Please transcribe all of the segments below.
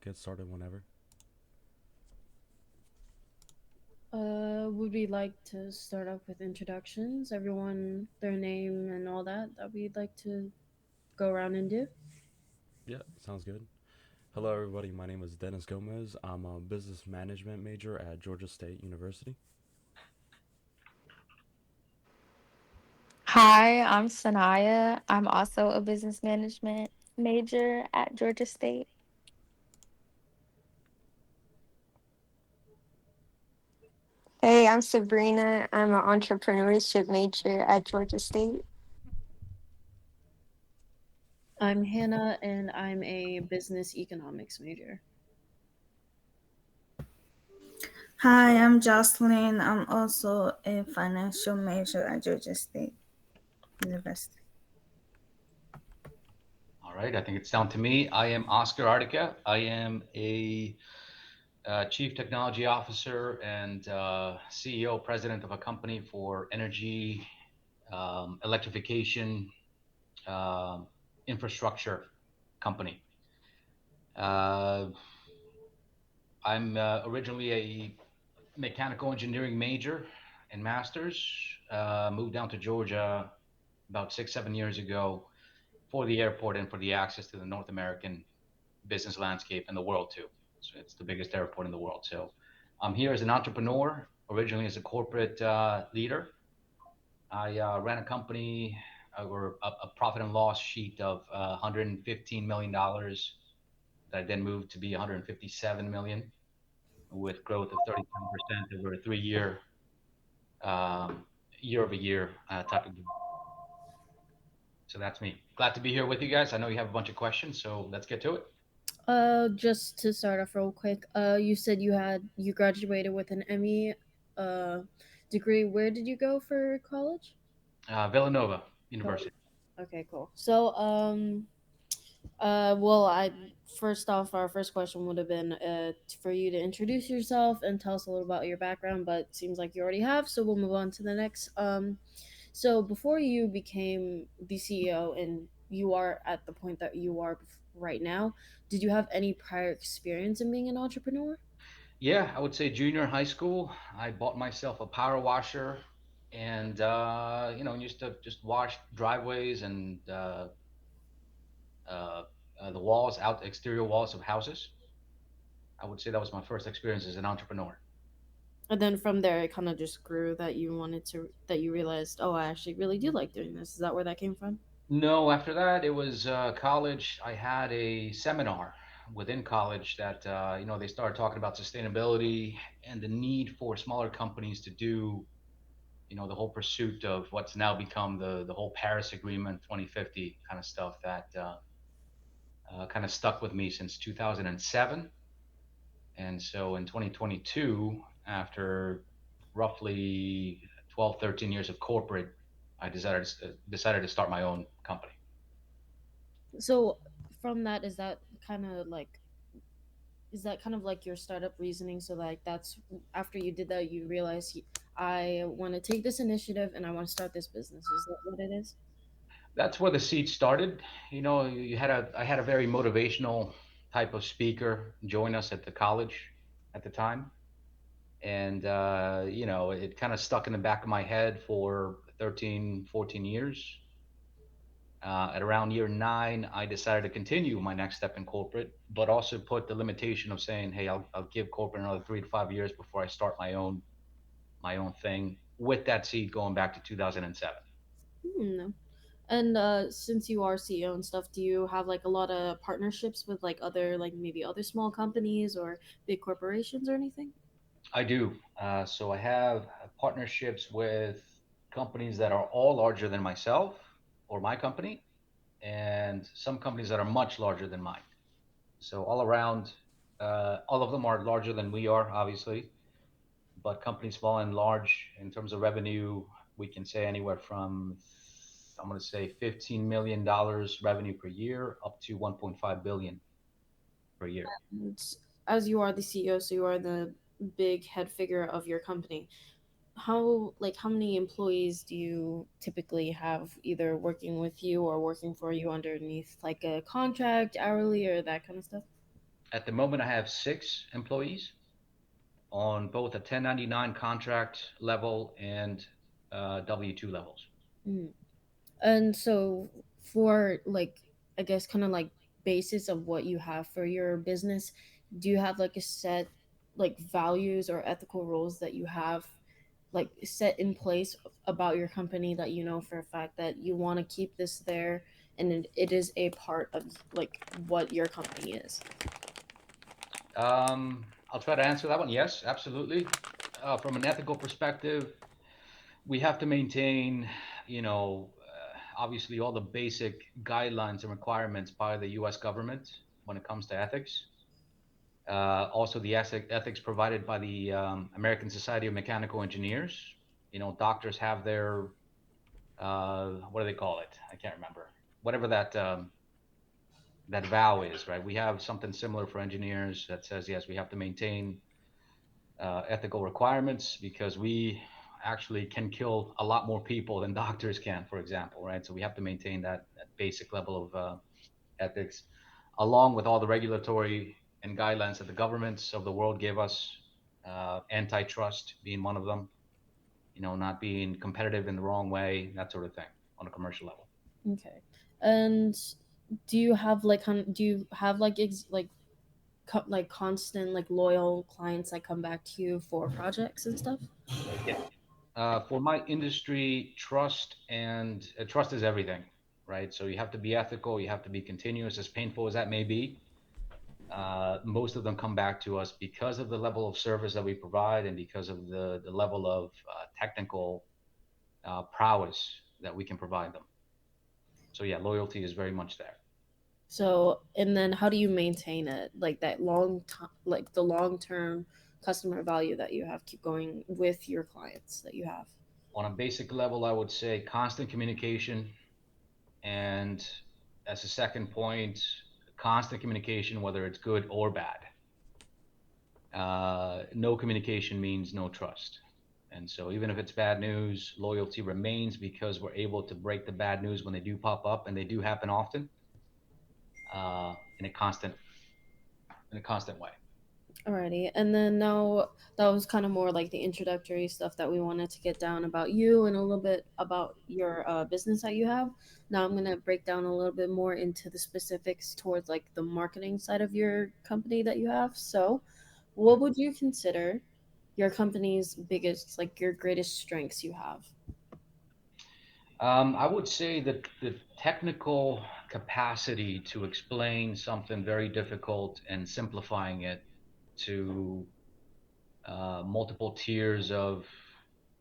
get started whenever. Would we like to start off with introductions? Everyone, their name and all that we'd like to go around and do? Yeah, sounds good. Hello, everybody. My name is Dennis Gomez. I'm a business management major at Georgia State University. Hi, I'm Sanaya. I'm also a business management major at Georgia State. Hey, I'm Sabrina. I'm an entrepreneurship major at Georgia State. I'm Hannah, and I'm a business economics major. Hi, I'm Jocelyn. I'm also a financial major at Georgia State University. All right, I think it's down to me. I am Oscar Artica. I am a chief technology officer and CEO, president of a company for energy, electrification, um infrastructure company. Uh, I'm originally a mechanical engineering major and master's. Moved down to Georgia about 6, 7 years ago for the airport and for the access to the North American business landscape and the world too. So it's the biggest airport in the world. So I'm here as an entrepreneur, originally as a corporate leader. I ran a company or a profit and loss sheet of $115 million that I then moved to be 157 million with growth of 37% over a 3 year um, year over year type of growth. So that's me. Glad to be here with you guys. I know you have a bunch of questions, so let's get to it. Just to start off real quick, you said you graduated with an ME uh degree. Where did you go for college? Villanova Oh, University. okay, cool. Well, I first off, our first question would have been for you to introduce yourself and tell us a little about your background, but it seems like you already have, so we'll move on to the next. So before you became the CEO and you are at the point that you are right now, did you have any prior experience in being an entrepreneur? Yeah, I would say junior high school. I bought myself a power washer and used to just wash driveways and uh, the walls, out exterior walls of houses. I would say that was my first experience as an entrepreneur. And then from there, it kind of just grew that you realized, oh, I actually really do like doing this. Is that where that came from? No, after that, it was college. I had a seminar within college that they started talking about sustainability and the need for smaller companies to do the whole pursuit of what's now become the whole Paris Agreement 2050 kind of stuff that kind of stuck with me since 2007. And so in 2022, after roughly 12, 13 years of corporate, I decided to start my own company. So from that, is that kind of like your startup reasoning? So like that's after you did that, you realize I want to take this initiative and I want to start this business. Is that what it is? That's where the seed started. I had a very motivational type of speaker join us at the college at the time, and it kind of stuck in the back of my head for 13, 14 years. At around year 9, I decided to continue my next step in corporate, but also put the limitation of saying, "Hey, I'll give corporate another 3 to 5 years before I start my own thing." With that seed going back to 2007. No. And since you are CEO and stuff, do you have like a lot of partnerships with like other like maybe other small companies or big corporations or anything? I do. So I have partnerships with companies that are all larger than myself or my company, and some companies that are much larger than mine. So all around, all of them are larger than we are, obviously, but companies small and large in terms of revenue, we can say anywhere from, I'm going to say $15 million revenue per year up to 1.5 billion per year. And as you are the CEO, so you are the big head figure of your company. How many employees do you typically have either working with you or working for you underneath like a contract, hourly, or that kind of stuff? At the moment, I have 6 employees on both a 1099 contract level and W-2 levels. Mm. And so for like I guess kind of like basis of what you have for your business, do you have like a set like values or ethical rules that you have like set in place about your company that you know for a fact that you want to keep this there and it is a part of like what your company is? I'll try to answer that one. Yes, absolutely. From an ethical perspective, we have to maintain, obviously all the basic guidelines and requirements by the U.S. government when it comes to ethics. Also, the ethics provided by the American Society of Mechanical Engineers. Doctors have their what do they call it? I can't remember. Whatever that vow is, right? We have something similar for engineers that says yes, we have to maintain ethical requirements because we actually can kill a lot more people than doctors can, for example, right? So we have to maintain that basic level of ethics, along with all the regulatory and guidelines that the governments of the world give us, antitrust being one of them, not being competitive in the wrong way, that sort of thing on a commercial level. Okay. And do you have like do you have like like constant like loyal clients that come back to you for projects and stuff? Yeah. For my industry, trust is everything, right? So you have to be ethical, you have to be continuous, as painful as that may be. Most of them come back to us because of the level of service that we provide and because of the level of technical prowess that we can provide them. So yeah, loyalty is very much there. So, and then how do you maintain it? Like that long time, like the long term customer value that you have, keep going with your clients that you have. On a basic level, I would say constant communication, and as a second point, constant communication, whether it's good or bad. No communication means no trust. And so, even if it's bad news, loyalty remains because we're able to break the bad news when they do pop up, and they do happen often, in a constant way. Alrighty. And then now that was kind of more like the introductory stuff that we wanted to get down about you and a little bit about your business that you have. Now I'm going to break down a little bit more into the specifics towards like the marketing side of your company that you have. So, what would you consider your company's biggest, like your greatest strengths you have? I would say that the technical capacity to explain something very difficult and simplifying it to multiple tiers of,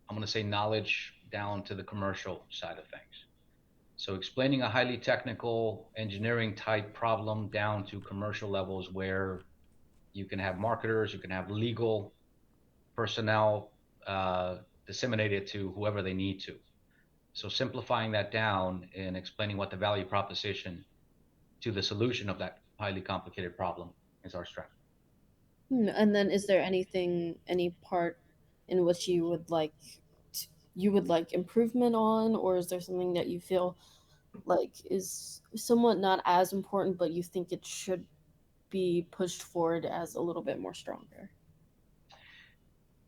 I'm going to say, knowledge down to the commercial side of things. So explaining a highly technical engineering type problem down to commercial levels where you can have marketers, you can have legal personnel disseminate it to whoever they need to. So simplifying that down and explaining what the value proposition to the solution of that highly complicated problem is our strength. And then is there anything, any part in which you would like you would like improvement on, or is there something that you feel like is somewhat not as important, but you think it should be pushed forward as a little bit more stronger?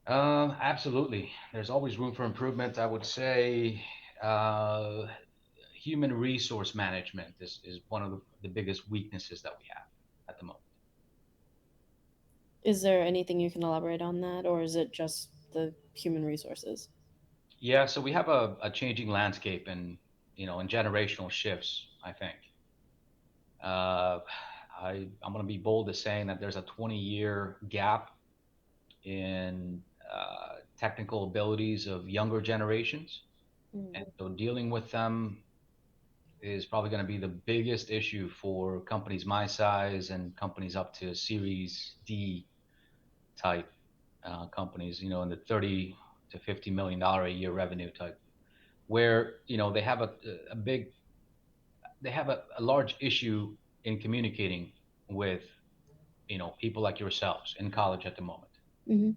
Absolutely. There's always room for improvement. I would say uh, human resource management is one of the biggest weaknesses that we have at the moment. Is there anything you can elaborate on that, or is it just the human resources? Yeah, so we have a changing landscape and and generational shifts, I think. Uh, I'm going to be bold as saying that there's a 20-year gap in technical abilities of younger generations. And Mm. so dealing with them is probably going to be the biggest issue for companies my size and companies up to Series D type companies, in the 30 to $50 million a year revenue type, where a big they have a large issue in communicating with people like yourselves in college at the moment. Hmm.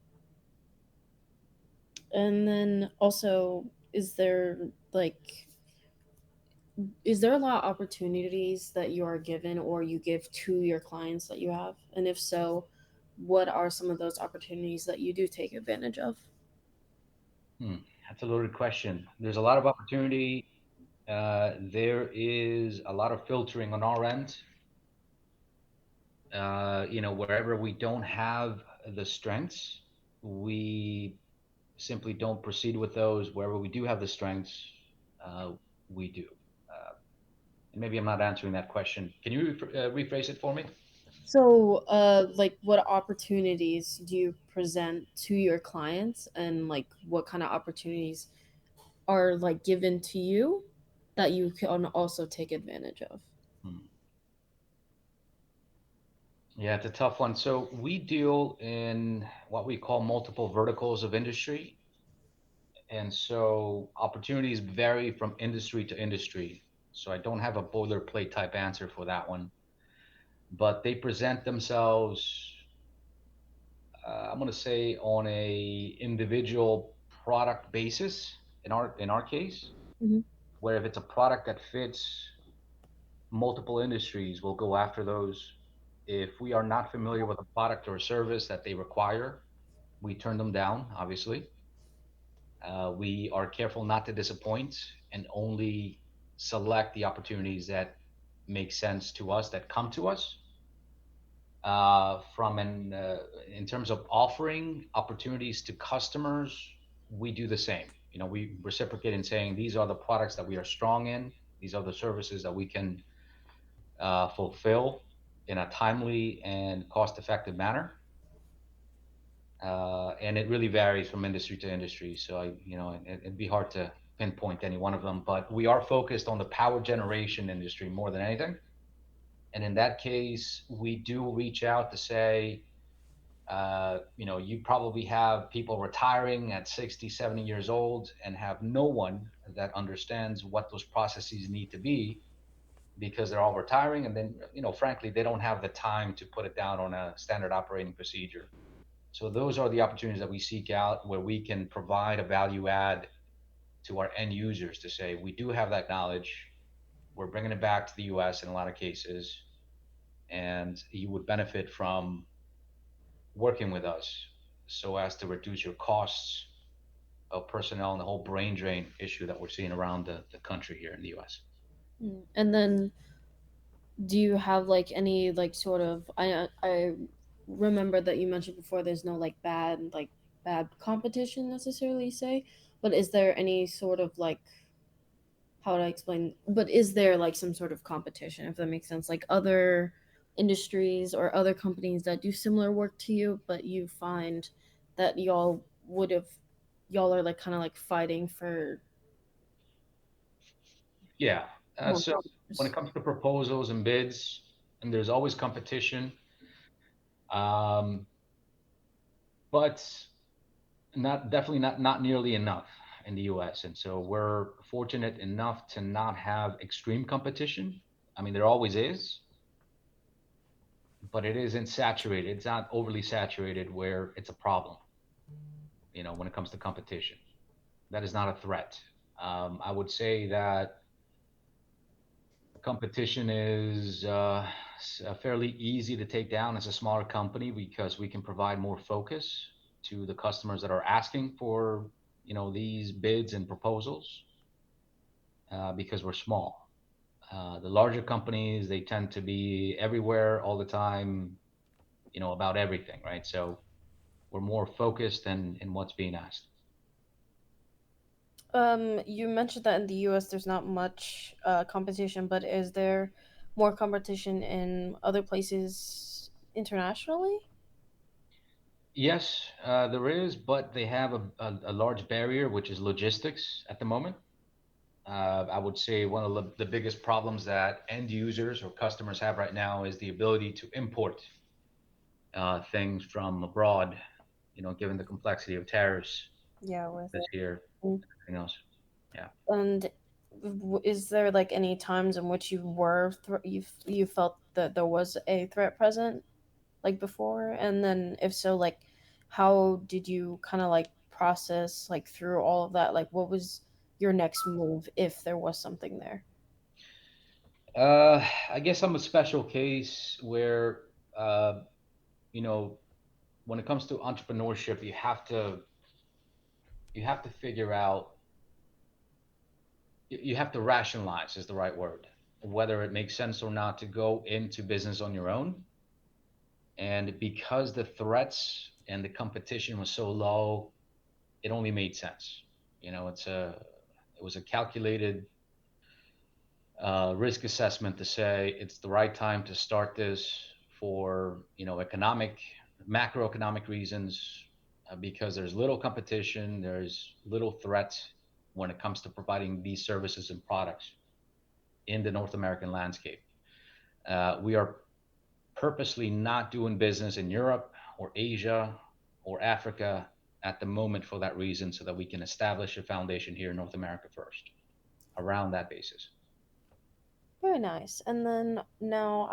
And then also, is there like is there a lot of opportunities that you are given or you give to your clients that you have? And if so, what are some of those opportunities that you do take advantage of? Hmm, that's a loaded question. There's a lot of opportunity. There is a lot of filtering on our end. Wherever we don't have the strengths, we simply don't proceed with those. Wherever we do have the strengths, uh, we do. Uh, and maybe I'm not answering that question. Can you rephrase it for me? So, like, what opportunities do you present to your clients, and like, what kind of opportunities are like given to you that you can also take advantage of? Hmm. Yeah, it's a tough one. So we deal in what we call multiple verticals of industry. And so opportunities vary from industry to industry. So I don't have a boilerplate type answer for that one, but they present themselves, I'm going to say, on a individual product basis in our case, Hmm. where if it's a product that fits multiple industries, we'll go after those. If we are not familiar with a product or a service that they require, we turn them down, obviously. We are careful not to disappoint and only select the opportunities that make sense to us, that come to us. In terms of offering opportunities to customers, we do the same. We reciprocate in saying these are the products that we are strong in. These are the services that we can fulfill in a timely and cost-effective manner. And it really varies from industry to industry. So it'd be hard to pinpoint any one of them, but we are focused on the power generation industry more than anything. And in that case, we do reach out to say, you probably have people retiring at 60, 70 years old and have no one that understands what those processes need to be because they're all retiring. And then, frankly, they don't have the time to put it down on a standard operating procedure. So those are the opportunities that we seek out where we can provide a value add to our end users to say, we do have that knowledge. We're bringing it back to the US in a lot of cases, and you would benefit from working with us so as to reduce your costs of personnel and the whole brain drain issue that we're seeing around the country here in the US. Mm. And then, do you have like any like sort of, I remember that you mentioned before there's no bad competition necessarily, say, but is there any sort of like, how would I explain, but is there like some sort of competition, if that makes sense, like other industries or other companies that do similar work to you, but you find that would have y'all are like kind of like fighting for Yeah. more So when it customers? comes to proposals and bids, and there's always competition, um, but not nearly enough in the US. And so we're fortunate enough to not have extreme competition. I mean, there always is, but it isn't saturated. It's not overly saturated where it's a problem, when it comes to competition. That is not a threat. I would say that competition is fairly easy to take down as a smaller company because we can provide more focus to the customers that are asking for these bids and proposals because we're small. The larger companies, they tend to be everywhere all the time, about everything, right? So we're more focused in what's being asked. You mentioned that in the US there's not much competition, but is there more competition in other places internationally? Yes, there is, but they have a large barrier, which is logistics at the moment. I would say one of the biggest problems that end users or customers have right now is the ability to import things from abroad, given the complexity of tariffs Yeah, with this year, it. everything else. Yeah. And is there like any times in which you felt that there was a threat present, like before? And then if so, like, how did you kind of like process like through all of that? Like, what was your next move if there was something there? I guess I'm a special case where, uh, you know, when it comes to entrepreneurship, you have to figure out, you have to rationalize is the right word, whether it makes sense or not to go into business on your own. And because the threats and the competition was so low, it only made sense. It was a calculated risk assessment to say it's the right time to start this for macroeconomic reasons, because there's little competition, there's little threat when it comes to providing these services and products in the North American landscape. We are purposely not doing business in Europe or Asia or Africa at the moment for that reason, so that we can establish a foundation here in North America first around that basis. Very nice. And then now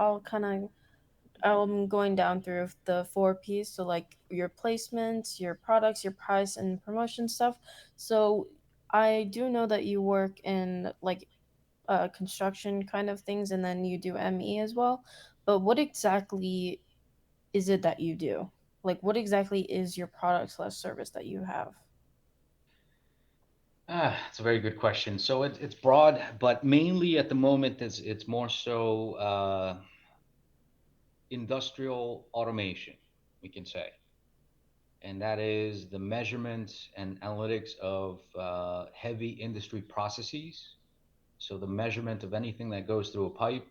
I'm going down through the four P's. So like your placements, your products, your price, and promotion stuff. So I do know that you work in like construction kind of things, and then you do ME as well. But what exactly is it that you do? Like, what exactly is your product slash service that you have? It's a very good question. So it's broad, but mainly at the moment it's more so industrial automation, we can say, and that is the measurement and analytics of heavy industry processes. So the measurement of anything that goes through a pipe,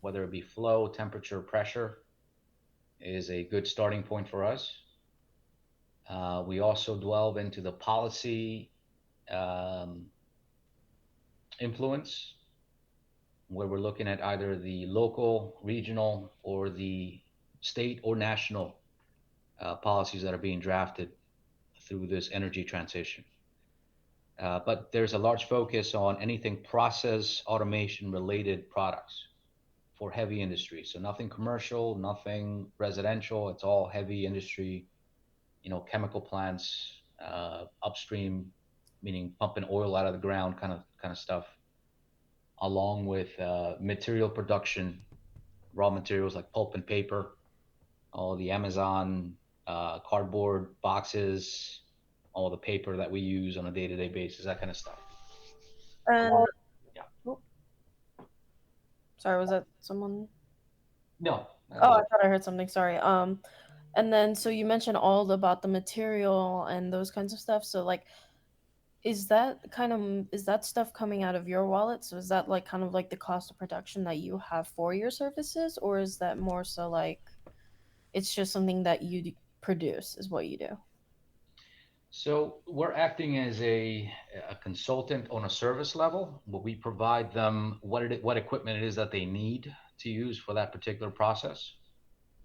whether it be flow, temperature, pressure, is a good starting point for us. We also delve into the policy um, influence, where we're looking at either the local, regional, or the state or national policies that are being drafted through this energy transition. But there's a large focus on anything process automation related products for heavy industry. So nothing commercial, nothing residential. It's all heavy industry, chemical plants, upstream, meaning pumping oil out of the ground, kind of stuff, along with material production, raw materials like pulp and paper, all the Amazon cardboard boxes, all the paper that we use on a day-to-day basis, that kind of stuff. And Yeah. oh, sorry, was that someone? No, that Oh, was I it. thought I heard something. Sorry. And then so you mentioned all about the material and those kinds of stuff. So like, is that stuff coming out of your wallet? So is that like kind of like the cost of production that you have for your services, or is that more so like it's just something that produce is what you do? So we're acting as a consultant on a service level, where we provide them what equipment it is that they need to use for that particular process.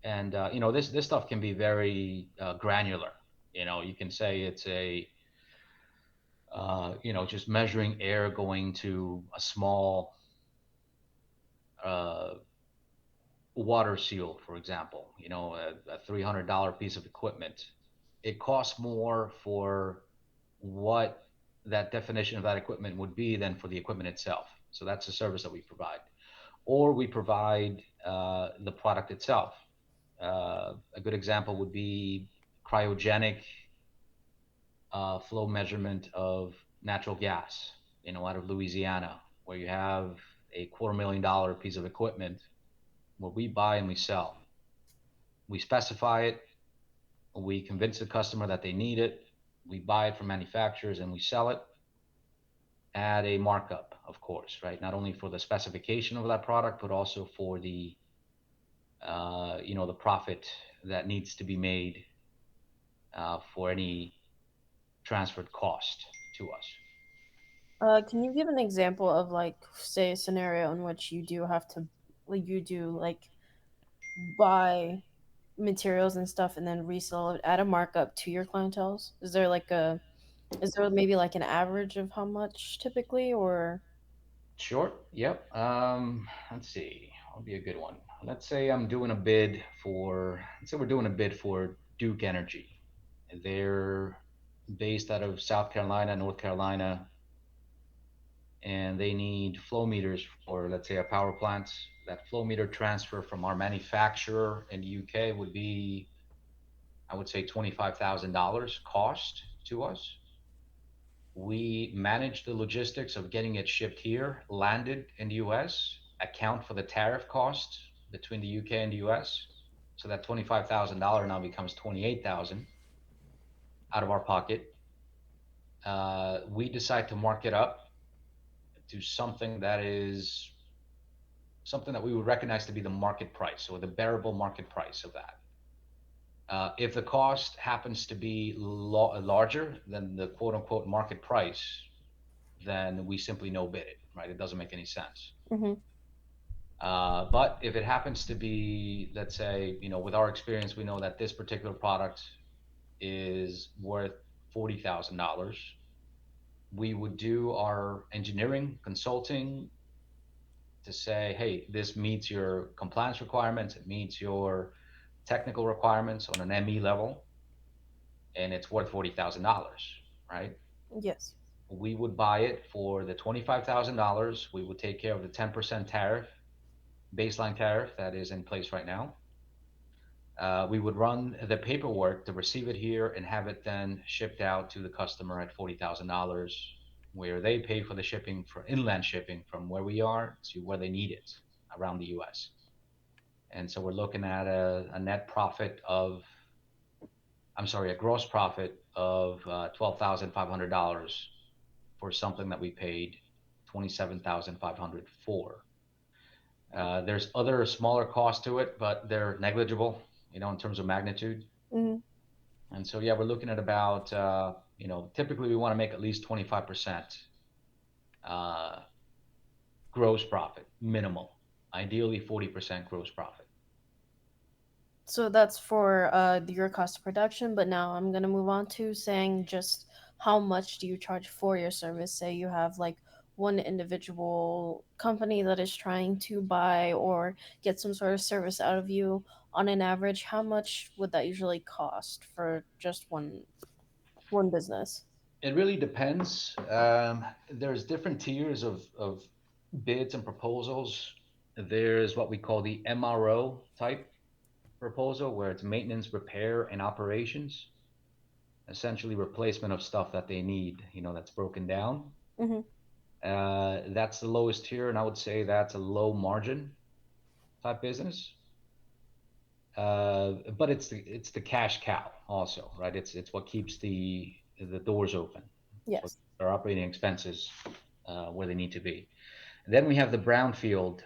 And this stuff can be very granular. You can say it's just measuring air going to a small uh, water seal, for example. A $300 piece of equipment. It costs more for what that definition of that equipment would be than for the equipment itself. So that's the service that we provide. Or we provide the product itself. A good example would be cryogenic flow measurement of natural gas, out of Louisiana, where you have a $250,000 piece of equipment where we buy and we sell. We specify it, we convince the customer that they need it, we buy it from manufacturers and we sell it at a markup, of course, right? Not only for the specification of that product, but also for the profit that needs to be made for any transferred cost to us. Can you give an example of like say a scenario in which you do have to like you do like buy materials and stuff and then resell it at a markup to your clientels? Is there maybe like an average of how much typically or Sure. Yep. Let's see. What would be a good one? Let's say we're doing a bid for Duke Energy. They're based out of South Carolina, North Carolina. and they need flow meters for, let's say, a power plant. That flow meter transfer from our manufacturer in the UK would be, I would say, $25,000 cost to us. We manage the logistics of getting it shipped here, landed in the US, account for the tariff cost between the UK and the US. So that $25,000 now becomes 28,000 out of our pocket. We decide to mark it up to something that is something that we would recognize to be the market price or the bearable market price of that. If the cost happens to be larger than the quote unquote market price, then we simply no bid it, right? It doesn't make any sense. Mm-hmm. But if it happens to be, let's say, with our experience, we know that this particular product is worth $40,000. We would do our engineering consulting to say, hey, this meets your compliance requirements, it meets your technical requirements on an ME level, and it's worth $40,000, right? Yes. We would buy it for the $25,000. We would take care of the 10% tariff, baseline tariff that is in place right now. We would run the paperwork to receive it here and have it then shipped out to the customer at $40,000, where they pay for the shipping, for inland shipping from where we are to where they need it around the US. And so we're looking at a net profit of, I'm sorry, a gross profit of $12,500 for something that we paid $27,500 for. There's other smaller costs to it, but they're negligible, in terms of magnitude. Mm-hmm. And so, yeah, we're looking at about, typically we want to make at least 25% uh, gross profit, minimal. Ideally, 40% gross profit. So that's for your cost of production, but now I'm gonna move on to saying just how much do you charge for your service? Say you have like one individual company that is trying to buy or get some sort of service out of you. On an average, how much would that usually cost for just one business? It really depends. There's different tiers of bids and proposals. There's what we call the MRO type proposal, where it's maintenance, repair, and operations, essentially replacement of stuff that they need, that's broken down. Mm-hmm. That's the lowest tier, and I would say that's a low margin type business. But it's the cash cow also, right? It's what keeps the doors open. It's what Yes. our operating expenses where they need to be. And then we have the brownfield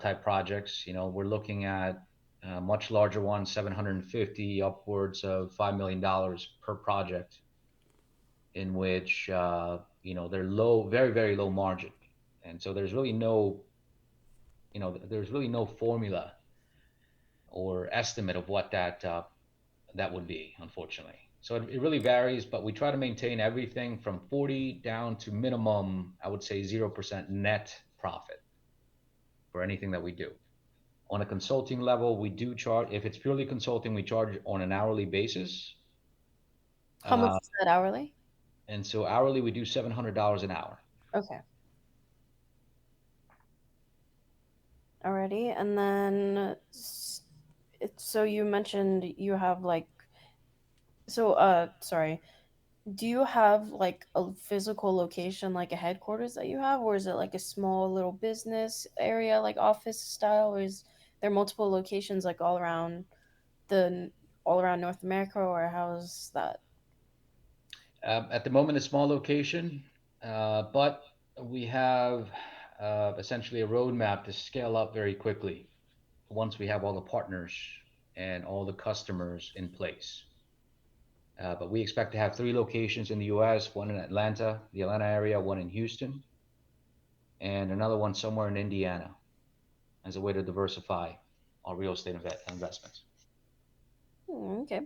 type projects. We're looking at much larger ones, 750 upwards of $5 million per project, in which they're low, very very low margin, and so there's really no formula or estimate of what that would be, unfortunately. So it really varies, but we try to maintain everything from 40 down to minimum, I would say 0% net profit for anything that we do. On a consulting level, we do charge, if it's purely consulting, we charge on an hourly basis. How much Uh, is that hourly? and so hourly, we do $700 an hour. Okay. Alrighty, and then so you mentioned you have like sorry, do you have like a physical location, like a headquarters that you have, or is it like a small little business area, like office style, or is there multiple locations like the all around North America, or how's that? At the moment, a small location, but we have essentially a roadmap to scale up very quickly once we have all the partners and all the customers in place. But we expect to have 3 locations in the US, one in Atlanta, the Atlanta area, one in Houston, and another one somewhere in Indiana, as a way to diversify our real estate investments. Okay.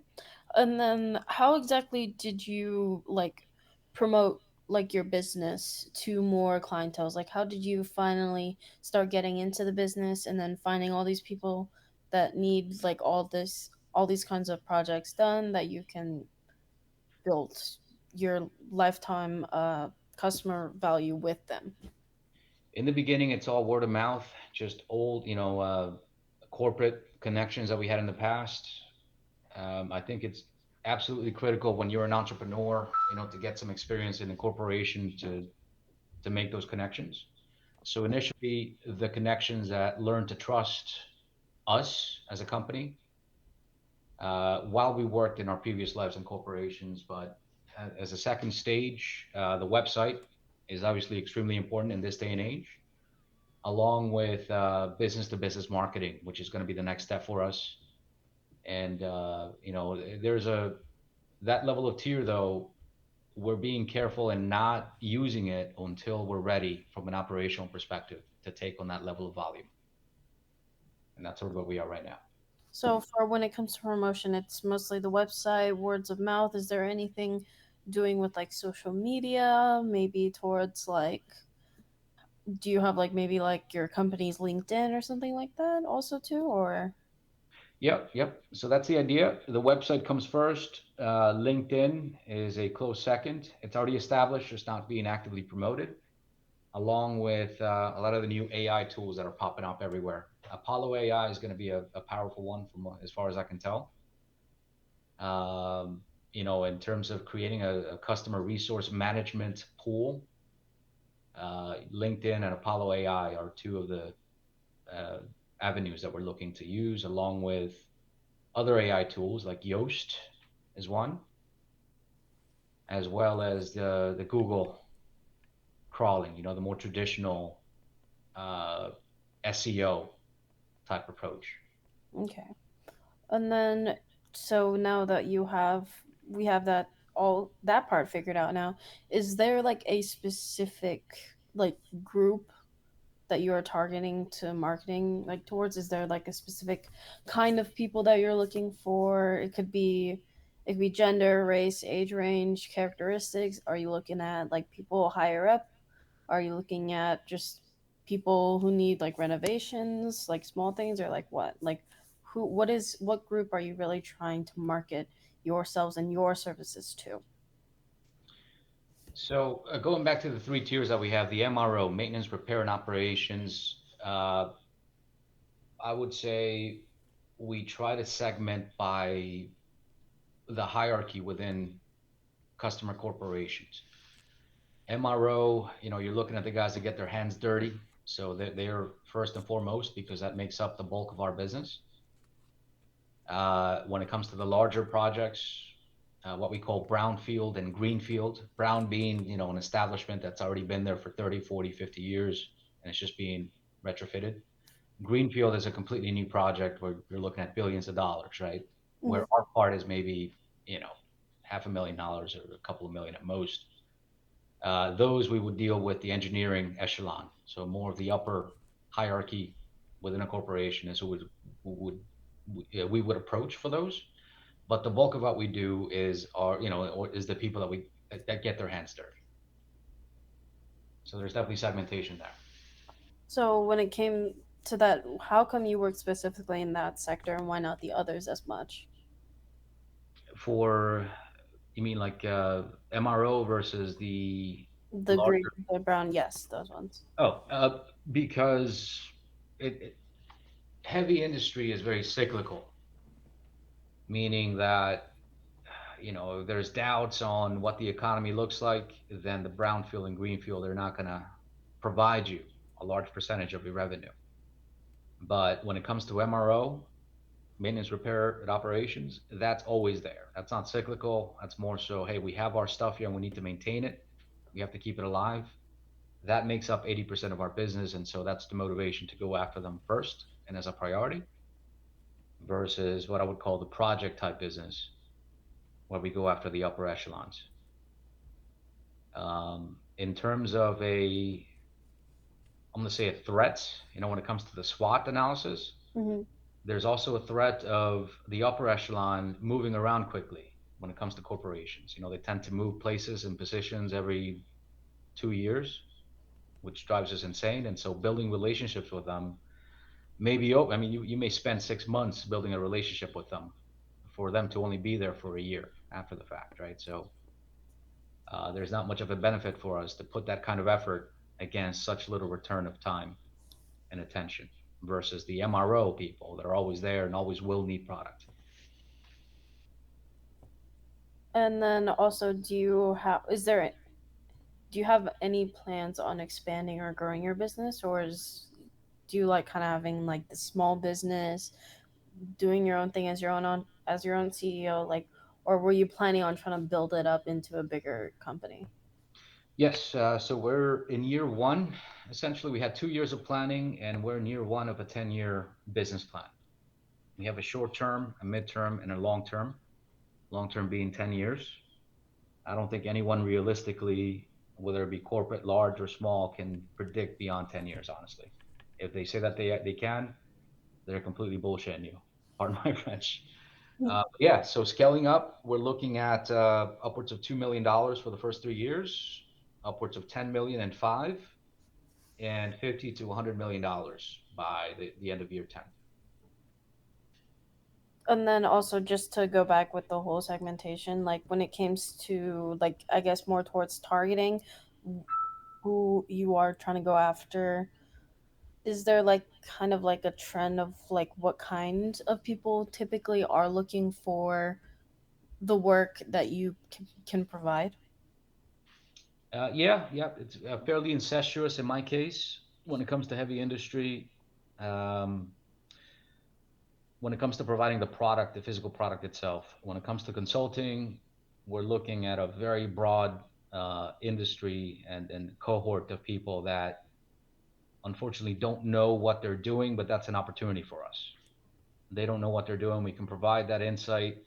And then how exactly did you like promote like your business to more clientels? Like how did you finally start getting into the business and then finding all these people that need like all these kinds of projects done that you can build your lifetime customer value with them? In the beginning, it's all word of mouth, just old, corporate connections that we had in the past. I think it's absolutely critical when you're an entrepreneur, to get some experience in a corporation to make those connections. So initially, the connections that learn to trust us as a company while we worked in our previous lives in corporations. But as a second stage, the website is obviously extremely important in this day and age, along with business to business marketing, which is going to be the next step for us. And there's a that level of tier though. We're being careful and not using it until we're ready from an operational perspective to take on that level of volume. And that's sort of where we are right now. So for when it comes to promotion, it's mostly the website, words of mouth. Is there anything doing with like social media, maybe towards like do you have like maybe like your company's LinkedIn or something like that also too or Yep, yep. So that's the idea. The website comes first. LinkedIn is a close second. It's already established, just not being actively promoted, along with a lot of the new AI tools that are popping up everywhere. Apollo AI is going to be a powerful one from as far as I can tell. In terms of creating a customer resource management pool, LinkedIn and Apollo AI are two of the uh, avenues that we're looking to use, along with other AI tools like Yoast is one, as well as the Google crawling, the more traditional uh, SEO type approach. okay. And then so now that we have that all that part figured out now, is there like a specific like group that you are targeting to marketing like towards? Is there like a specific kind of people that you're looking for? It could be gender, race, age range, characteristics. Are you looking at like people higher up? Are you looking at just people who need like renovations, like small things, or like what? Like what group are you really trying to market yourselves and your services to? So going back to the three tiers that we have, the MRO, maintenance, repair, and operations, I would say we try to segment by the hierarchy within customer corporations. MRO, you're looking at the guys that get their hands dirty. So they're first and foremost because that makes up the bulk of our business. When it comes to the larger projects, what we call brownfield and greenfield, brown being, an establishment that's already been there for 30, 40, 50 years, and it's just being retrofitted. Greenfield is a completely new project where you're looking at billions of dollars, right? Where Mhm. our part is maybe, $500,000 or a couple of million at most. Those we would deal with the engineering echelon. So more of the upper hierarchy within a corporation is we would approach for those. But the bulk of what we do is or is the people that get their hands dirty. So there's definitely segmentation there. So when it came to that, how come you work specifically in that sector and why not the others as much? For you mean like MRO versus the The green, larger? the brown, yes, those ones. Oh, because it heavy industry is very cyclical, meaning that if there's doubts on what the economy looks like, then the brownfield and greenfield are not going to provide you a large percentage of your revenue. But when it comes to MRO, maintenance, repair, and operations, that's always there. That's not cyclical. That's more so, hey, we have our stuff here and we need to maintain it. We have to keep it alive. That makes up 80% of our business. And so that's the motivation to go after them first and as a priority versus what I would call the project type business, where we go after the upper echelons. In terms of I'm going to say a threat, when it comes to the SWOT analysis, Hmm. there's also a threat of the upper echelon moving around quickly when it comes to corporations. They tend to move places and positions every 2 years, which drives us insane. And so building relationships with them maybe, I mean, you may spend 6 months building a relationship with them for them to only be there for a year after the fact, right? So there's not much of a benefit for us to put that kind of effort against such little return of time and attention versus the MRO people that are always there and always will need product. And then also, do you have any plans on expanding or growing your business, or do you like kind of having like the small business, doing your own thing as your own CEO, like, or were you planning on trying to build it up into a bigger company? Yes, so we're in year one. Essentially, we had 2 years of planning, and we're in year one of a 10-year business plan. We have a short term, a midterm, and a long term. Long term being 10 years. I don't think anyone realistically, whether it be corporate, large, or small, can predict beyond 10 years, honestly. If they say that they can, they're completely bullshitting you. Pardon my French. Yeah, so scaling up, we're looking at upwards of $2 million for the first 3 years, upwards of 10 million in five, and 50 to $100 million by the end of year 10. And then also, just to go back with the whole segmentation, like when it comes to, like, I guess more towards targeting who you are trying to go after, is there like kind of like a trend of like what kind of people typically are looking for the work that you can provide? Yeah, it's fairly incestuous in my case when it comes to heavy industry. Um, when it comes to providing the product, the physical product itself. When it comes to consulting, we're looking at a very broad industry and cohort of people that unfortunately don't know what they're doing, but that's an opportunity for us. They don't know what they're doing. We can provide that insight.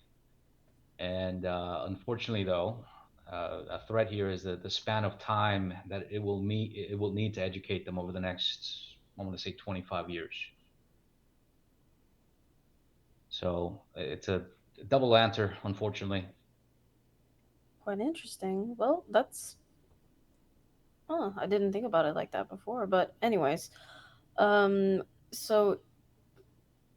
And unfortunately, though, a threat here is that the span of time that it will need to educate them over the next, I want to say, 25 years. So it's a double answer, unfortunately. Quite interesting. Well, that's, I didn't think about it like that before. But anyways, so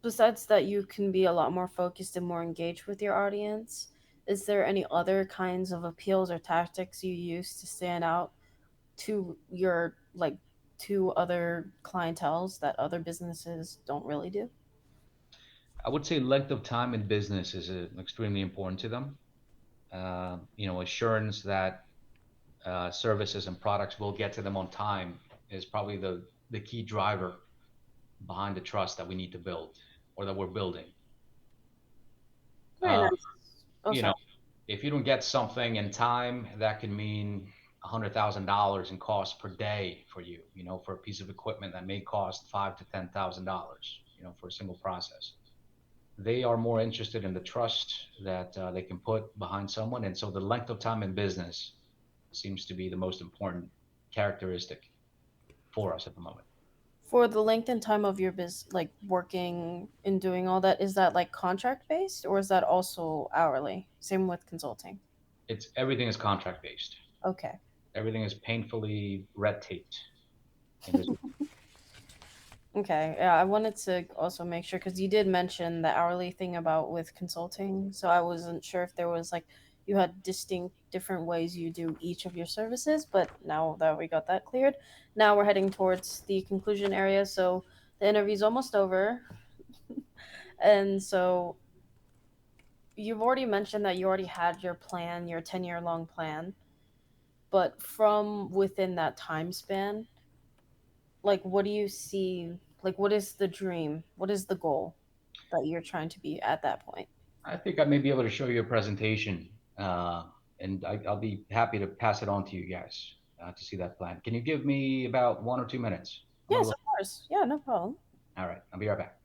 besides that, you can be a lot more focused and more engaged with your audience. Is there any other kinds of appeals or tactics you use to stand out to your, like, to other clientels that other businesses don't really do? I would say length of time in business is extremely important to them. Assurance that services and products will get to them on time is probably the key driver behind the trust that we need to build or that we're building. Very Uh, nice. Oh, you sorry. know, if you don't get something in time, that can mean $100,000 in cost per day for you. For a piece of equipment that may cost $5,000 to $10,000. For a single process. They are more interested in the trust that they can put behind someone, and so the length of time in business seems to be the most important characteristic for us at the moment. For the length and time of your like working and doing all that, is that like contract based, or is that also hourly? Same with consulting. It's everything is contract based. Okay. Everything is painfully red taped in this. Okay. Yeah, I wanted to also make sure because you did mention the hourly thing about with consulting, so I wasn't sure if there was like you had distinct different ways you do each of your services. But now that we got that cleared, now we're heading towards the conclusion area. So the interview's almost over, and so you've already mentioned that you already had your plan, your 10-year long plan, but from within that time span, like what do you see, like what is the dream? What is the goal that you're trying to be at that point? I think I may be able to show you a presentation, and I'll be happy to pass it on to you guys to see that plan. Can you give me about 1 or 2 minutes? I'm gonna Yes, look. of course. Yeah, no problem. All right, I'll be right back.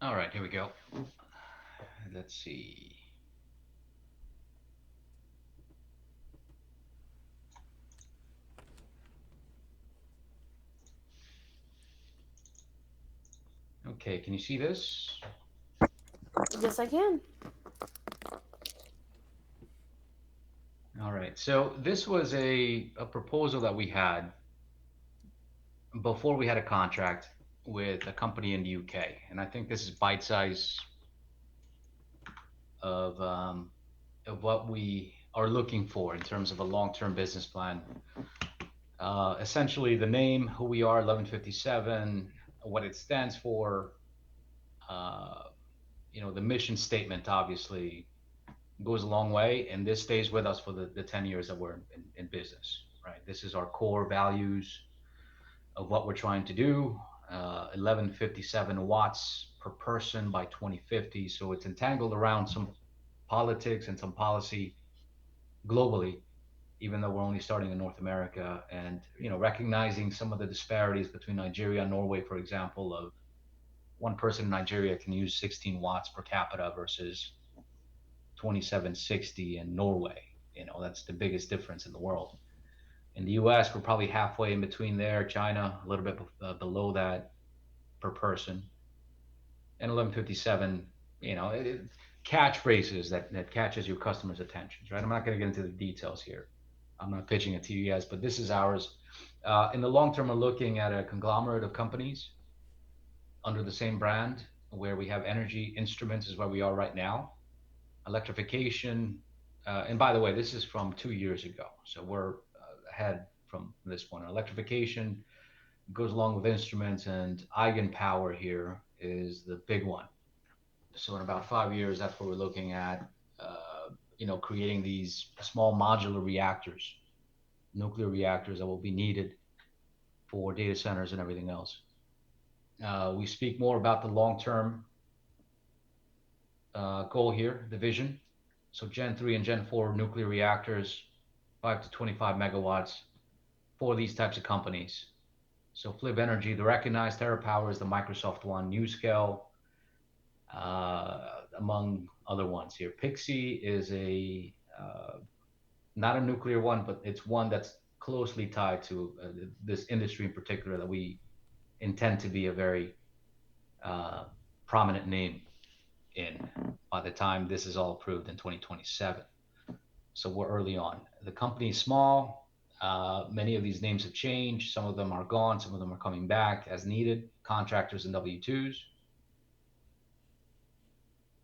All right, here we go. Let's see. Okay, can you see this? Yes, I can. All right. So this was a proposal that we had before we had a contract with a company in the UK, and I think this is bite size of what we are looking for in terms of a long-term business plan. Essentially, the name, who we are, 1157, what it stands for. Uh, the mission statement obviously goes a long way, and this stays with us for the 10 years that we're in business, right? This is our core values of what we're trying to do. 1157 watts per person by 2050. So it's entangled around some politics and some policy globally, even though we're only starting in North America, and recognizing some of the disparities between Nigeria and Norway, for example, of one person in Nigeria can use 16 watts per capita versus 2760 in Norway. That's the biggest difference in the world. In the US, we're probably halfway in between there. China, a little bit below that per person. And 1157, catchphrases that catches your customers' attentions, right? I'm not going to get into the details here. I'm not pitching it to you guys, but this is ours. In the long term, we're looking at a conglomerate of companies under the same brand where we have energy instruments is where we are right now. Electrification, and by the way, this is from 2 years ago, so we're ahead from this one. Electrification goes along with instruments, and eigenpower here is the big one. So in about 5 years, that's what we're looking at. Creating these small modular reactors, nuclear reactors that will be needed for data centers and everything else. We speak more about the long-term goal here, the vision. So Gen 3 and Gen 4 nuclear reactors, 5 to 25 megawatts for these types of companies. So Flib Energy, the recognized TerraPower is the Microsoft one, NuScale, among other ones here. Pixie is not a nuclear one, but it's one that's closely tied to this industry in particular that we intend to be a very prominent name in by the time this is all approved in 2027. So we're early on. The company is small. Many of these names have changed. Some of them are gone. Some of them are coming back as needed. Contractors and W-2s.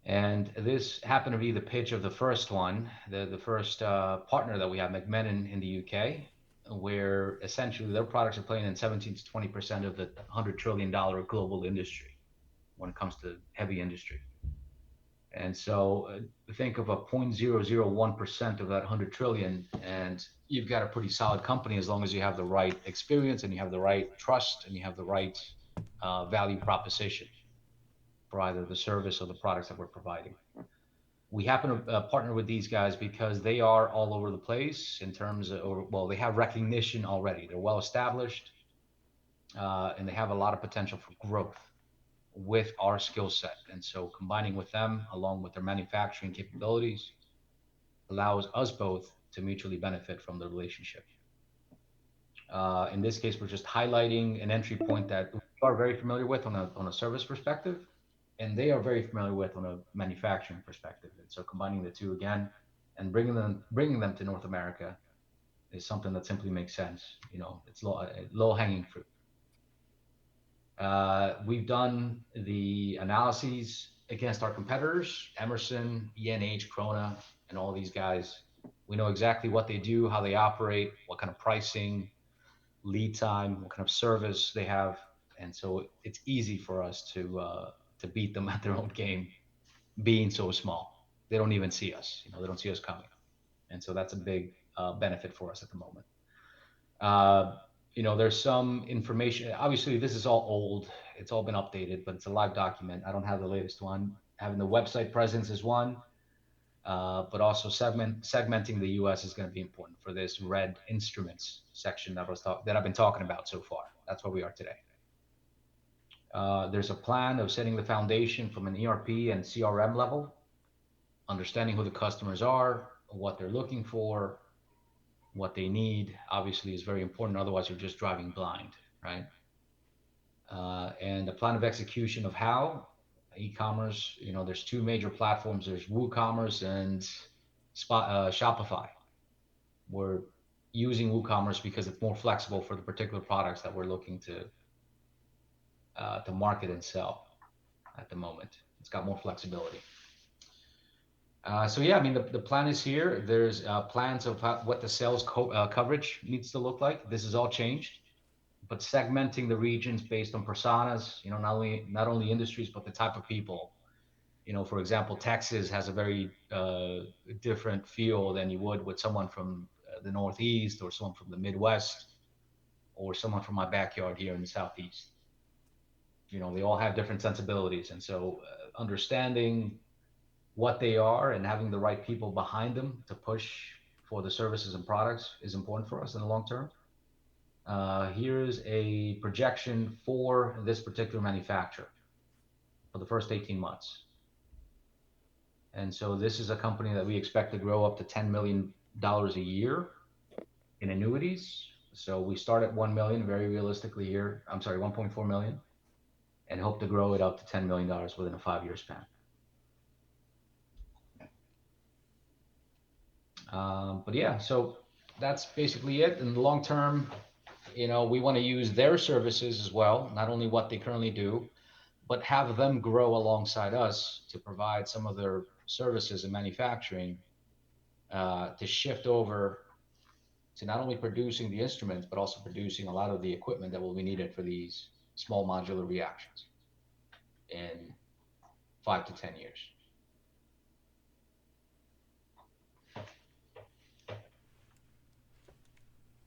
And this happened to be the pitch of the first one, the first partner that we have, McMenon in the UK, where essentially their products are playing in 17 to 20% of the $100 trillion global industry when it comes to heavy industry. And so think of a 0.001% of that 100 trillion, and you've got a pretty solid company as long as you have the right experience and you have the right trust and you have the right value proposition for either the service or the products that we're providing. We happen to partner with these guys because they are all over the place in terms of, they have recognition already. They're well established, and they have a lot of potential for growth with our skill set. And so combining with them along with their manufacturing capabilities allows us both to mutually benefit from the relationship. In this case, we're just highlighting an entry point that we are very familiar with on a service perspective, and they are very familiar with on a manufacturing perspective. And so combining the two again and bringing them to North America is something that simply makes sense. It's low hanging fruit. We've done the analyses against our competitors, Emerson, ENH, Krona, and all these guys. We know exactly what they do, how they operate, what kind of pricing, lead time, what kind of service they have. And so it's easy for us to beat them at their own game, being so small. They don't even see us. They don't see us coming. And so that's a big benefit for us at the moment. There's some information. Obviously, this is all old. It's all been updated, but it's a live document. I don't have the latest one. Having the website presence is one, but also segmenting the U.S. is going to be important for this red instruments section that I've been talking about so far. That's where we are today. There's a plan of setting the foundation from an ERP and CRM level, understanding who the customers are, what they're looking for, what they need. Obviously, is very important. Otherwise, you're just driving blind, right? And a plan of execution of how e-commerce. There's two major platforms. There's WooCommerce and Shopify. We're using WooCommerce because it's more flexible for the particular products that we're looking to market and sell at the moment. It's got more flexibility. So yeah, I mean the plan is here. There's plans of what the sales coverage needs to look like. This has all changed, but segmenting the regions based on personas. Not only industries, but the type of people. For example, Texas has a very different feel than you would with someone from the Northeast or someone from the Midwest or someone from my backyard here in the Southeast. They all have different sensibilities, and so understanding what they are and having the right people behind them to push for the services and products is important for us in the long term. Here's a projection for this particular manufacturer for the first 18 months. And so this is a company that we expect to grow up to $10 million a year in annuities. So we start at 1 million very realistically here. I'm sorry, 1.4 million, and hope to grow it up to $10 million within a 5-year span. But yeah, so that's basically it. In the long term, we want to use their services as well, not only what they currently do, but have them grow alongside us to provide some of their services and manufacturing to shift over to not only producing the instruments, but also producing a lot of the equipment that will be needed for these small modular reactions in 5 to 10 years.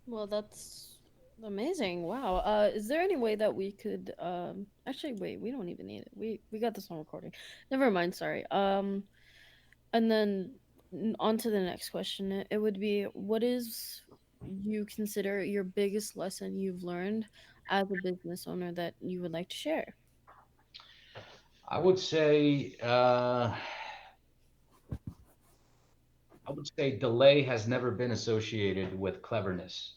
Well, that's amazing. Wow. Is there any way that we could actually wait, we don't even need it. We got this on recording. Never mind, sorry. And then on to the next question. It would be, what is you consider your biggest lesson you've learned as a business owner that you would like to share? I would say delay has never been associated with cleverness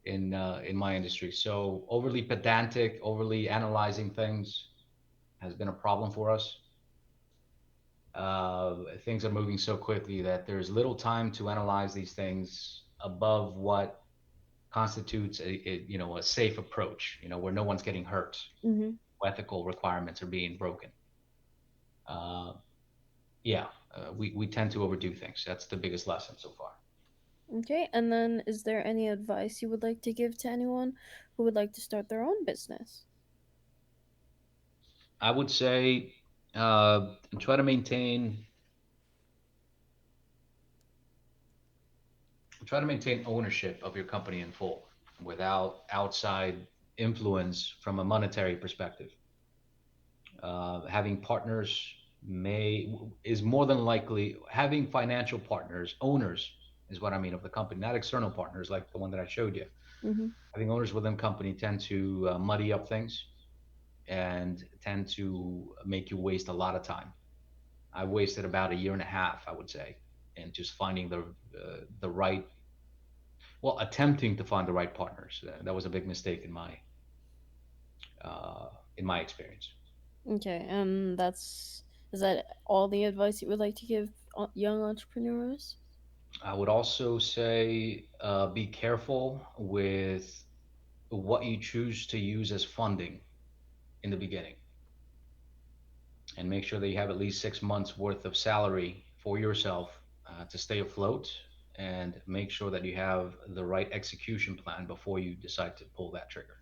in my industry. So overly pedantic, overly analyzing things has been a problem for us. Things are moving so quickly that there's little time to analyze these things above what constitutes a safe approach, where no one's getting hurt, Mm-hmm. ethical requirements are being broken. Yeah, we tend to overdo things. That's the biggest lesson so far. Okay, and then is there any advice you would like to give to anyone who would like to start their own business? I would say try to maintain ownership of your company in full without outside influence from a monetary perspective. Having partners is more than likely. Having financial partners, owners is what I mean of the company, not external partners like the one that I showed you. Mm-hmm. Having owners within company tend to muddy up things and tend to make you waste a lot of time. I wasted about a year and a half, I would say, in just finding the right, attempting to find the right partners. That was a big mistake in my experience. Okay, and is that all the advice you would like to give young entrepreneurs? I would also say be careful with what you choose to use as funding in the beginning, and make sure that you have at least 6 months worth of salary for yourself to stay afloat, and make sure that you have the right execution plan before you decide to pull that trigger.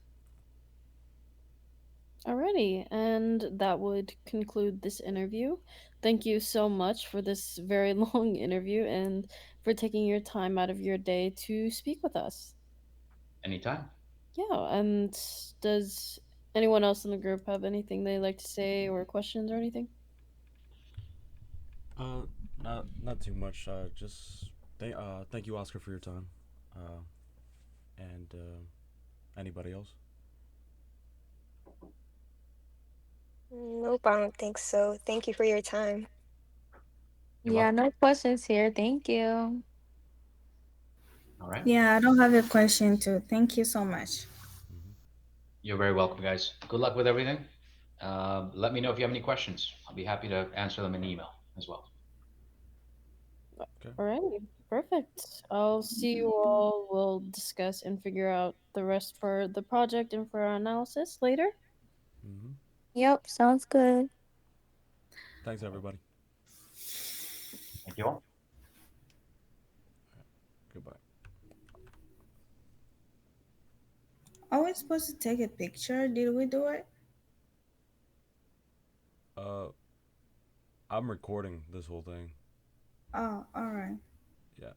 Alrighty, and that would conclude this interview. Thank you so much for this very long interview and for taking your time out of your day to speak with us. Anytime. Yeah, and does anyone else in the group have anything they'd like to say or questions or anything? Uh, not too much. Just thank you, Oscar, for your time. And anybody else? Nope, I don't think so. Thank you for your time. You're Yeah, welcome. no questions here. Thank you. All right. Yeah, I don't have a question too. Thank you so much. Hmm. You're very welcome, guys. Good luck with everything. Let me know if you have any questions. I'll be happy to answer them in email as well. Okay. All right, perfect. I'll see you all. We'll discuss and figure out the rest for the project and for our analysis later. Hmm. Yep, sounds good. Thanks, everybody. Thank you all. Goodbye. Are we supposed to take a picture? Did we do it? Uh, I'm recording this whole thing. Oh, all right. Yeah.